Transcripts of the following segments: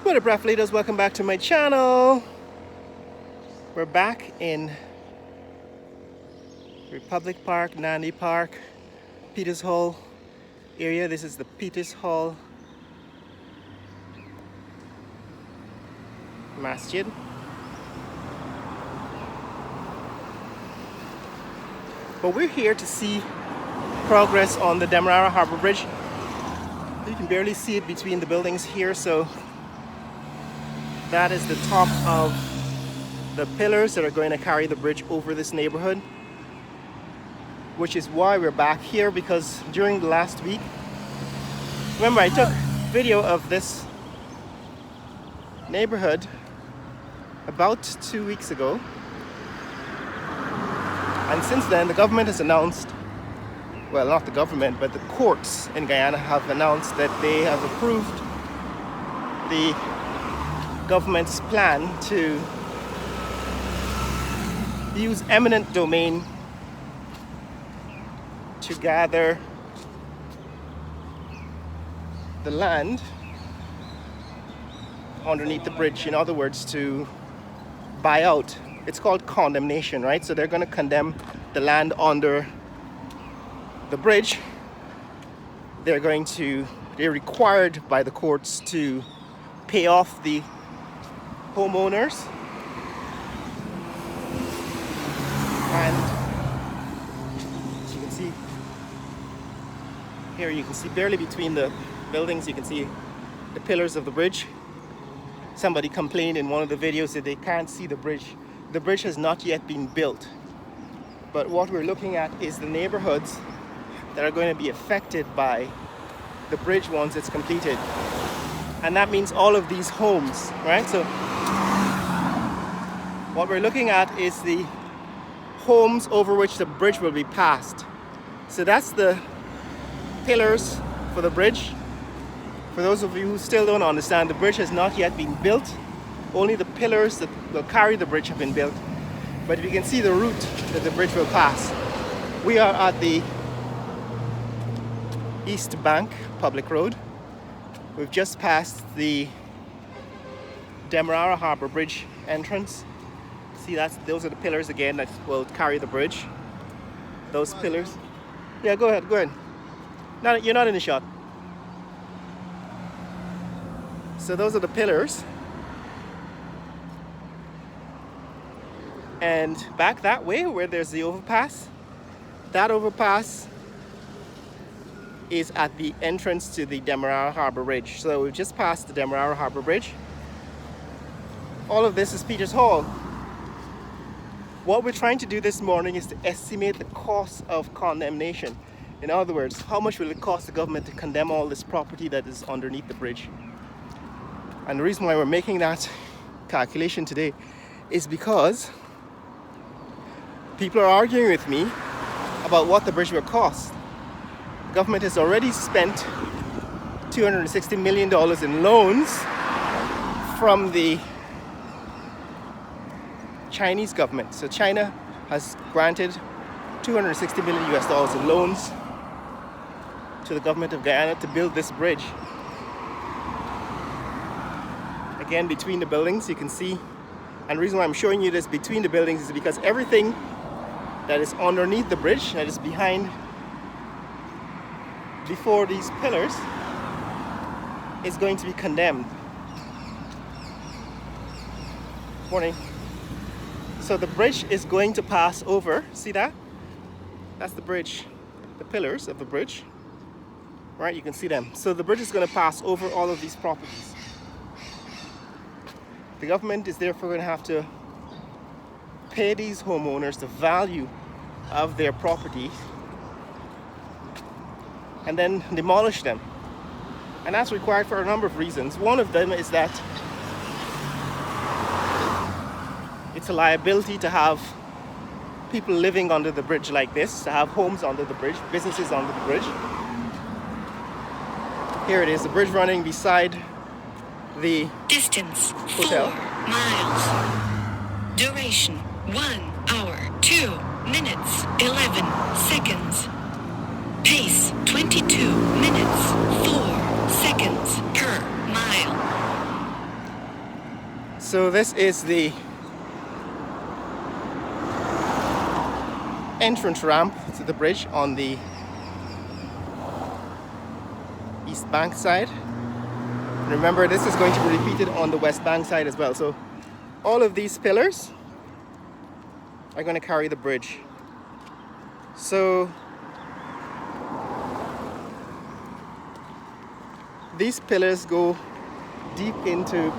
What up, Raf leaders? Welcome back to my channel. We're back in Republic Park, Nandi Park, Peters Hall area. This is the Peters Hall Masjid. But we're here to see progress on the Demerara Harbor Bridge. You can barely see it between the buildings here, so that is the top of the pillars that are going to carry the bridge over this neighborhood, which is why we're back here, because during the last week, remember I took video of this neighborhood about 2 weeks ago, and since then the government has announced, well, not the government, but the courts in Guyana have announced that they have approved the government's plan to use eminent domain to gather the land underneath the bridge. In other words, to buy out. It's called condemnation, right? So they're going to condemn the land under the bridge. They're required by the courts to pay off the homeowners, and as you can see here, you can see barely between the buildings, you can see the pillars of the bridge. Somebody complained in one of the videos that they can't see the bridge. The bridge has not yet been built, but what we're looking at is the neighborhoods that are going to be affected by the bridge once it's completed. And that means all of these homes, right? So what we're looking at is the homes over which the bridge will be passed. So that's the pillars for the bridge. For those of you who still don't understand, the bridge has not yet been built. Only the pillars that will carry the bridge have been built. But you can see the route that the bridge will pass. We are at the East Bank Public Road. We've just passed the Demerara Harbor Bridge entrance. See, those are the pillars again that will carry the bridge. Those pillars. Yeah, go ahead. No, you're not in the shot. So those are the pillars. And back that way where there's the overpass, that overpass is at the entrance to the Demerara Harbor Bridge. So we've just passed the Demerara Harbor Bridge. All of this is Peters Hall. What we're trying to do this morning is to estimate the cost of condemnation. In other words, how much will it cost the government to condemn all this property that is underneath the bridge? And the reason why we're making that calculation today is because people are arguing with me about what the bridge will cost. The government has already spent $260 million in loans from the Chinese government. So China has granted $260 million US in loans to the government of Guyana to build this bridge. Again, between the buildings, you can see, and the reason why I'm showing you this between the buildings is because everything that is underneath the bridge, that is before these pillars, is going to be condemned. Morning. So the bridge is going to pass over, see that? That's the bridge, the pillars of the bridge, right? You can see them. So the bridge is going to pass over all of these properties. The government is therefore going to have to pay these homeowners the value of their property and then demolish them. And that's required for a number of reasons. One of them is that it's a liability to have people living under the bridge like this, to have homes under the bridge, businesses under the bridge. Here it is, the bridge running beside the distance hotel. 4 miles. Duration 1 hour 2 minutes 11 seconds. Pace 22 minutes 4 seconds per mile. So this is the entrance ramp to the bridge on the east bank side. Remember, this is going to be repeated on the west bank side as well. So all of these pillars are going to carry the bridge. So these pillars go deep into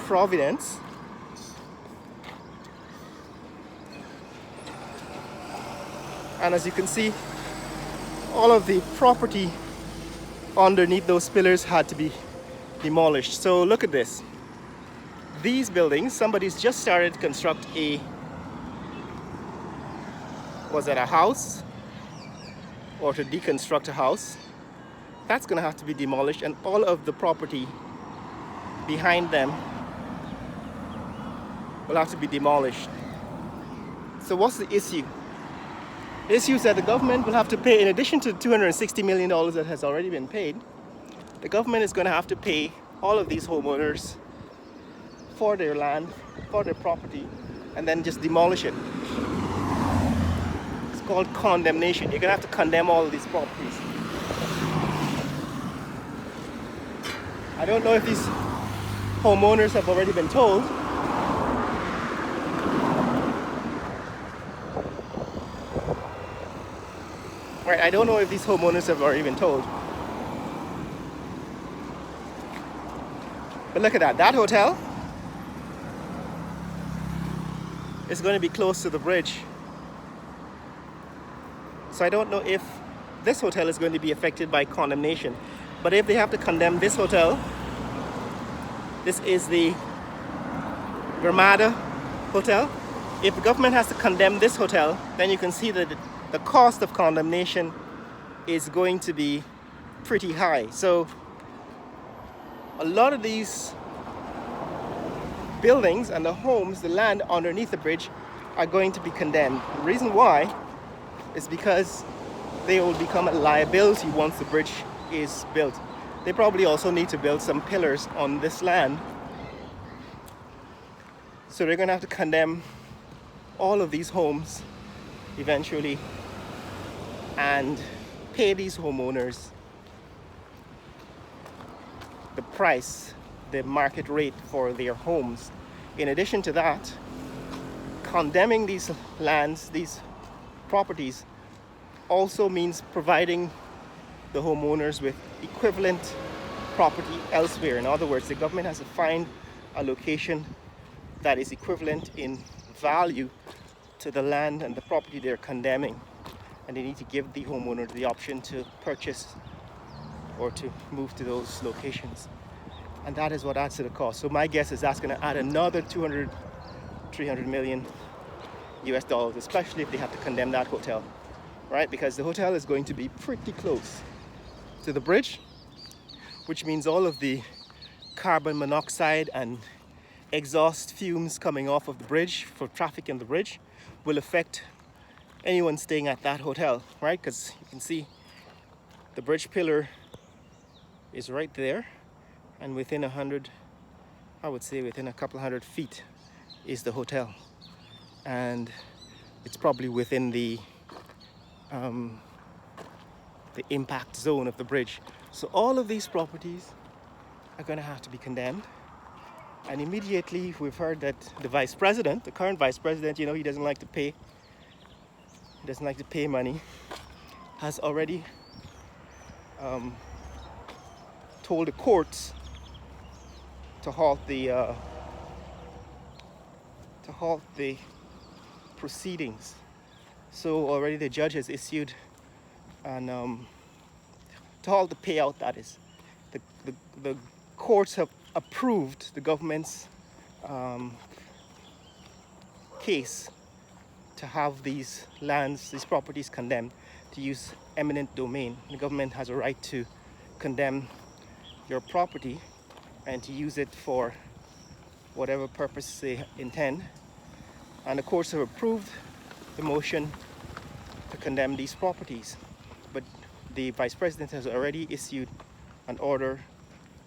Providence. And as you can see, all of the property underneath those pillars had to be demolished. So look at this. These buildings, somebody's just started to construct a, was it a house? Or to deconstruct a house. That's going to have to be demolished, and all of the property behind them will have to be demolished. So what's the issue? The issue is that the government will have to pay, in addition to $260 million that has already been paid, the government is going to have to pay all of these homeowners for their land, for their property, and then just demolish it. It's called condemnation. You're going to have to condemn all of these properties. I don't know if these homeowners have already been told. Right, I don't know if these homeowners have already been told. But look at that. That hotel is going to be close to the bridge. So I don't know if this hotel is going to be affected by condemnation. But if they have to condemn this hotel, this is the Demerara Hotel. If the government has to condemn this hotel, then you can see that the cost of condemnation is going to be pretty high. So a lot of these buildings and the homes, the land underneath the bridge, are going to be condemned. The reason why is because they will become a liability once the bridge is built. They probably also need to build some pillars on this land. So they're going to have to condemn all of these homes eventually and pay these homeowners the price, the market rate for their homes. In addition to that, condemning these lands, these properties, also means providing the homeowners with equivalent property elsewhere. In other words, the government has to find a location that is equivalent in value to the land and the property they're condemning, and they need to give the homeowner the option to purchase or to move to those locations, and that is what adds to the cost. So my guess is that's going to add another 300 million US dollars, especially if they have to condemn that hotel, right? Because the hotel is going to be pretty close to the bridge, which means all of the carbon monoxide and exhaust fumes coming off of the bridge for traffic in the bridge will affect anyone staying at that hotel, right? Because you can see the bridge pillar is right there, and within I would say within a couple hundred feet is the hotel, and it's probably within the impact zone of the bridge. So all of these properties are going to have to be condemned. And immediately we've heard that the vice president, the current vice president, you know, he doesn't like to pay money, has already told the courts to halt the proceedings. So already the judge has issued an to halt the payout, that is. The courts have approved the government's case to have these lands, these properties condemned to use eminent domain. The government has a right to condemn your property and to use it for whatever purpose they intend. And the courts have approved the motion to condemn these properties. But the vice president has already issued an order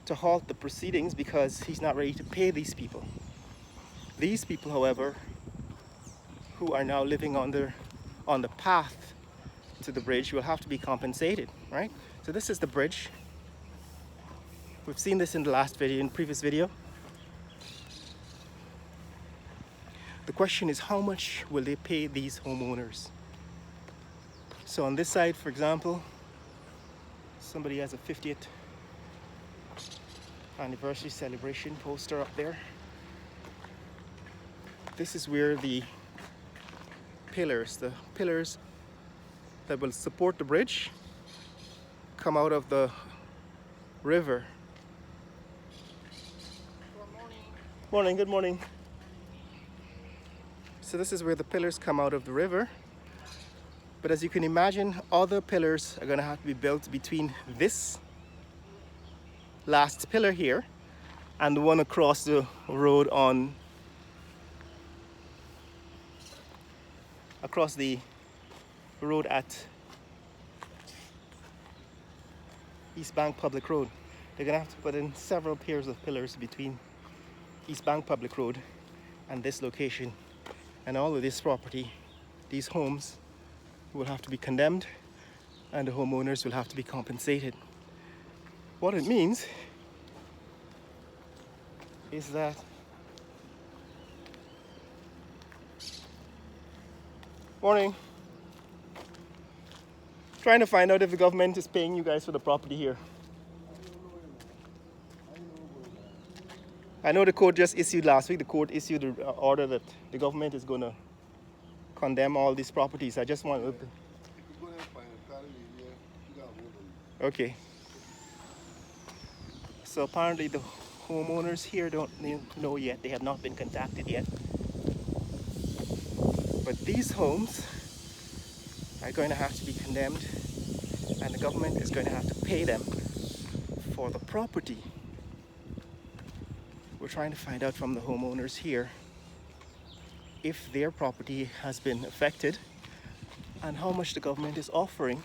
to halt the proceedings because he's not ready to pay these people. These people, however, who are now living on the path to the bridge will have to be compensated, right? So this is the bridge. We've seen this in the last video, in the previous video. The question is, how much will they pay these homeowners? So on this side, for example, somebody has a 50th anniversary celebration poster up there. This is where the pillars that will support the bridge come out of the river. Morning, good morning. So this is where the pillars come out of the river. But as you can imagine, other pillars are going to have to be built between this last pillar here and the one across the road across the road at East Bank Public Road. They're going to have to put in several pairs of pillars between East Bank Public Road and this location. And all of this property, these homes, will have to be condemned and the homeowners will have to be compensated. What it means is that morning. Trying to find out if the government is paying you guys for the property here. I know the court just issued last week, the court issued an order that the government is going to condemn all these properties. I just want to... Okay. So apparently the homeowners here don't know yet. They have not been contacted yet. But these homes are going to have to be condemned and the government is going to have to pay them for the property. We're trying to find out from the homeowners here if their property has been affected and how much the government is offering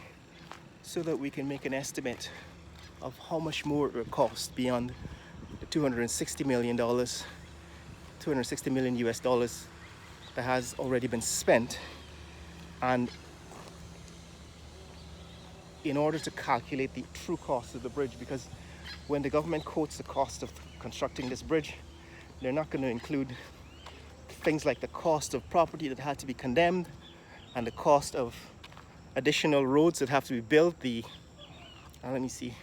so that we can make an estimate of how much more it will cost beyond the $260 million US dollars that has already been spent. And in order to calculate the true cost of the bridge, because when the government quotes the cost of constructing this bridge, they're not going to include things like the cost of property that had to be condemned and the cost of additional roads that have to be built. Let me see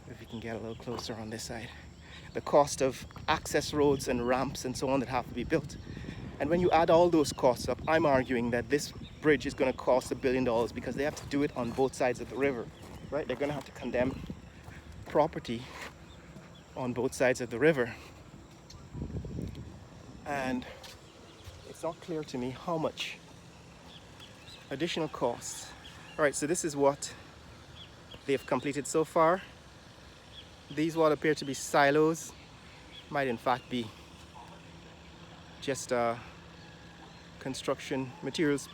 if we can get a little closer on this side. The cost of access roads and ramps and so on that have to be built. And when you add all those costs up, I'm arguing that this bridge is going to cost $1 billion because they have to do it on both sides of the river, right? They're going to have to condemn property on both sides of the river. And it's not clear to me how much additional costs. All right, so this is what they've completed so far. These what appear to be silos might in fact be just construction materials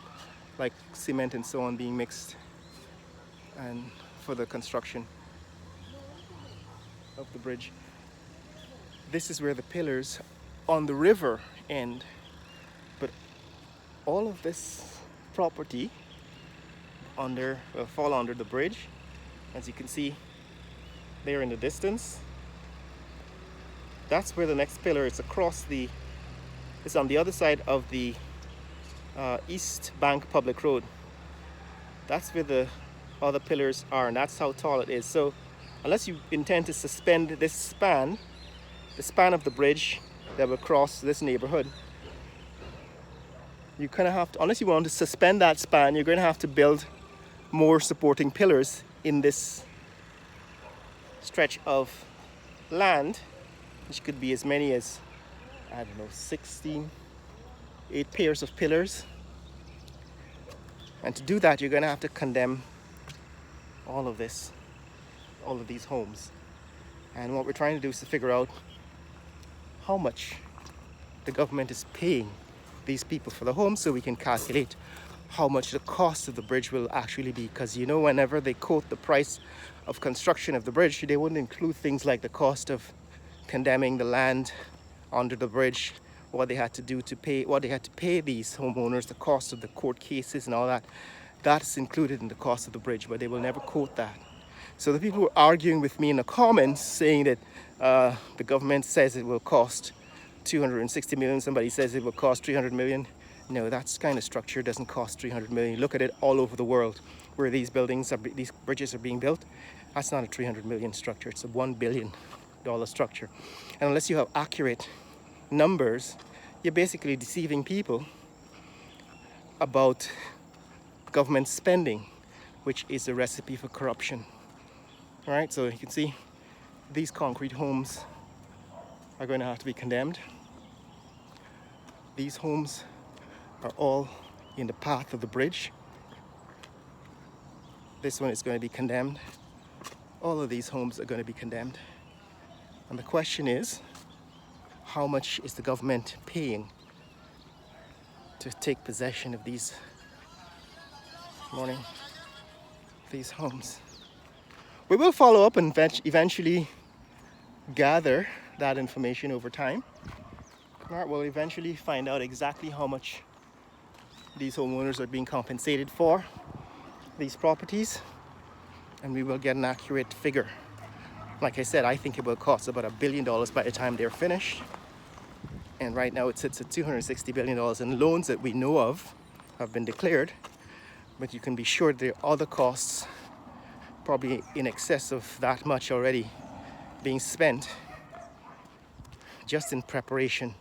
like cement and so on being mixed and for the construction of the bridge. This is where the pillars on the river end, but all of this property will fall under the bridge. As you can see there in the distance, that's where the next pillar is. It's on the other side of the East Bank Public Road. That's where the other pillars are, and that's how tall it is. So unless you intend to suspend this span, the span of the bridge that will cross this neighborhood, you kind of have to, unless you want to suspend that span, you're going to have to build more supporting pillars in this stretch of land, which could be as many as, I don't know, 8 pairs of pillars. And to do that, you're going to have to condemn all of these homes. And what we're trying to do is to figure out how much the government is paying these people for the homes so we can calculate how much the cost of the bridge will actually be. Because you know, whenever they quote the price of construction of the bridge, they wouldn't include things like the cost of condemning the land under the bridge, what they had to do to pay, what they had to pay these homeowners, the cost of the court cases and all that. That's included in the cost of the bridge, but they will never quote that. So the people who are arguing with me in the comments saying that the government says it will cost 260 million, somebody says it will cost 300 million. No, that kind of structure doesn't cost 300 million. Look at it all over the world where these bridges are being built. That's not a 300 million structure, it's a $1 billion structure. And unless you have accurate numbers, you're basically deceiving people about government spending, which is a recipe for corruption. All right, so you can see these concrete homes are going to have to be condemned. These homes are all in the path of the bridge. This one is going to be condemned. All of these homes are going to be condemned. And the question is, how much is the government paying to take possession of these homes? We will follow up and eventually gather that information over time. All right, we'll eventually find out exactly how much these homeowners are being compensated for these properties, and we will get an accurate figure. Like I said, I think it will cost about $1 billion by the time they're finished. And right now it sits at $260 billion, and loans that we know of have been declared. But you can be sure there are other costs, probably in excess of that much already, being spent just in preparation.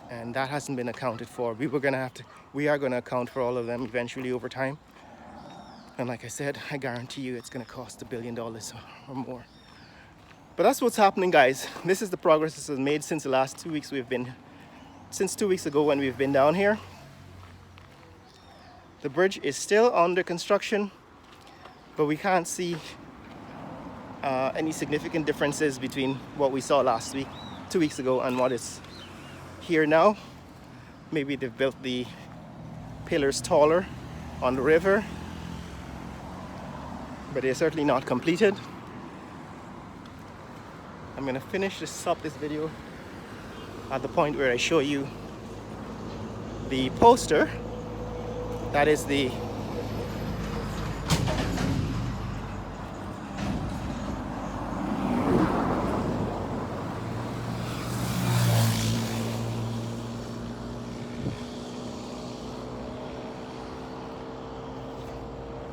And that hasn't been accounted for. We are going to account for all of them eventually over time. And like I said, I guarantee you it's going to cost $1 billion or more. But that's what's happening, guys. This is the progress this has made since the last 2 weeks since 2 weeks ago when we've been down here. The bridge is still under construction, but we can't see any significant differences between what we saw 2 weeks ago, and what is here now. Maybe they've built the pillars taller on the river, but they're certainly not completed. I'm gonna finish this video at the point where I show you the poster. That is the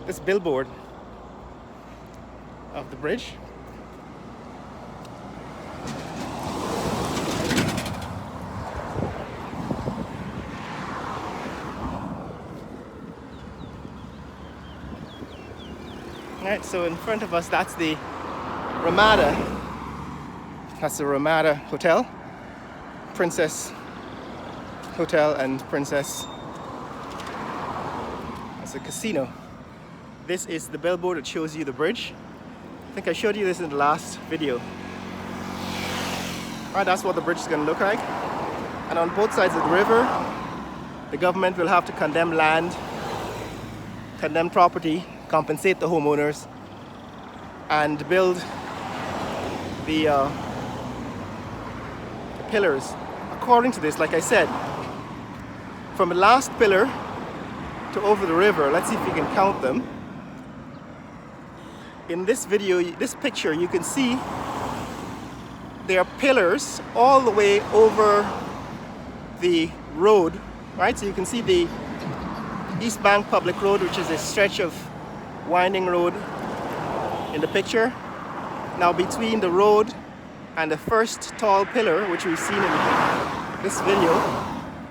this billboard of the bridge. Alright, so in front of us, that's the Ramada. That's the Ramada Hotel, Princess Hotel and Princess. It's a casino. This is the billboard that shows you the bridge. I think I showed you this in the last video. Alright, that's what the bridge is going to look like. And on both sides of the river, the government will have to condemn land, condemn property, compensate the homeowners, and build the pillars. According to this, like I said, from the last pillar to over the river, let's see if we can count them. In this video, this picture, you can see there are pillars all the way over the road, right? So you can see the East Bank Public Road, which is a stretch of winding road in the picture. Now between the road and the first tall pillar, which we've seen in this video,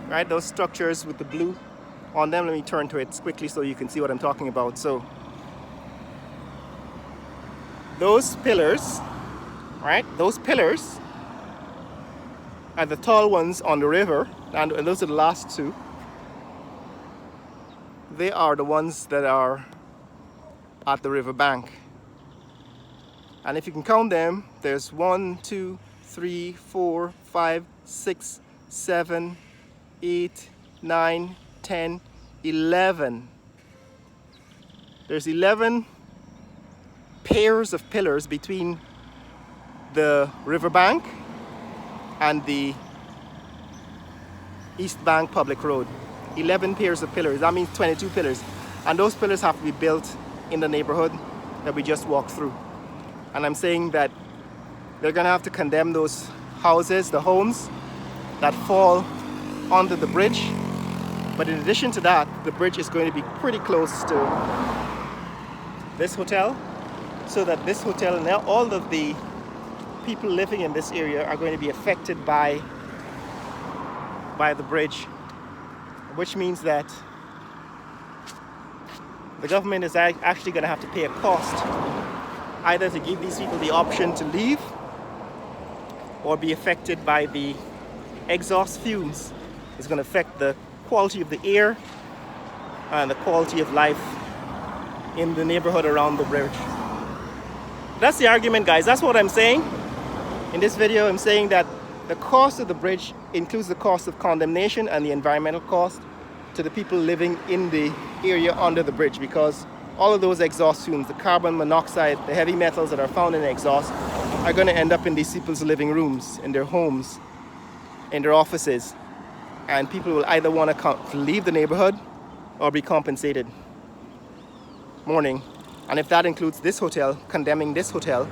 right? Those structures with the blue on them. Let me turn to it quickly so you can see what I'm talking about. So those pillars, right? Those pillars are the tall ones on the river, and those are the last two. They are the ones that are at the river bank. And if you can count them, there's 1, 2, 3, 4, 5, 6, 7, 8, 9, 10, 11. There's 11 pairs of pillars between the riverbank and the East Bank Public Road. 11 pairs of pillars, that means 22 pillars. And those pillars have to be built in the neighborhood that we just walked through. And I'm saying that they're gonna have to condemn those houses, the homes that fall under the bridge. But in addition to that, the bridge is going to be pretty close to this hotel, so that this hotel and all of the people living in this area are going to be affected by the bridge, which means that the government is actually going to have to pay a cost, either to give these people the option to leave or be affected by the exhaust fumes. It's going to affect the quality of the air and the quality of life in the neighborhood around the bridge. That's the argument, guys. That's what I'm saying. In this video, I'm saying that the cost of the bridge includes the cost of condemnation and the environmental cost to the people living in the area under the bridge, because all of those exhaust fumes, the carbon monoxide, the heavy metals that are found in the exhaust, are going to end up in these people's living rooms, in their homes, in their offices. And people will either want to leave the neighborhood or be compensated. Morning. And if that includes this hotel, condemning this hotel,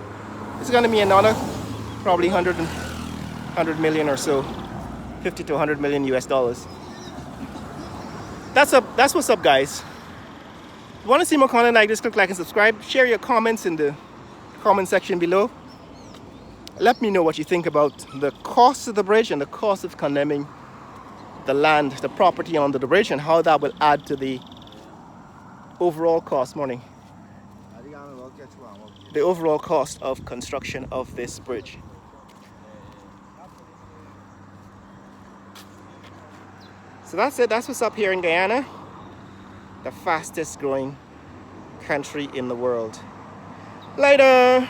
it's going to be another probably 100 million or so, 50 to 100 million US dollars. That's what's up, guys. If you want to see more content like this, click like and subscribe. Share your comments in the comment section below. Let me know what you think about the cost of the bridge and the cost of condemning the land, the property under the bridge, and how that will add to the overall cost. Morning. The overall cost of construction of this bridge. So that's it. That's what's up here in Guyana, the fastest growing country in the world. Later.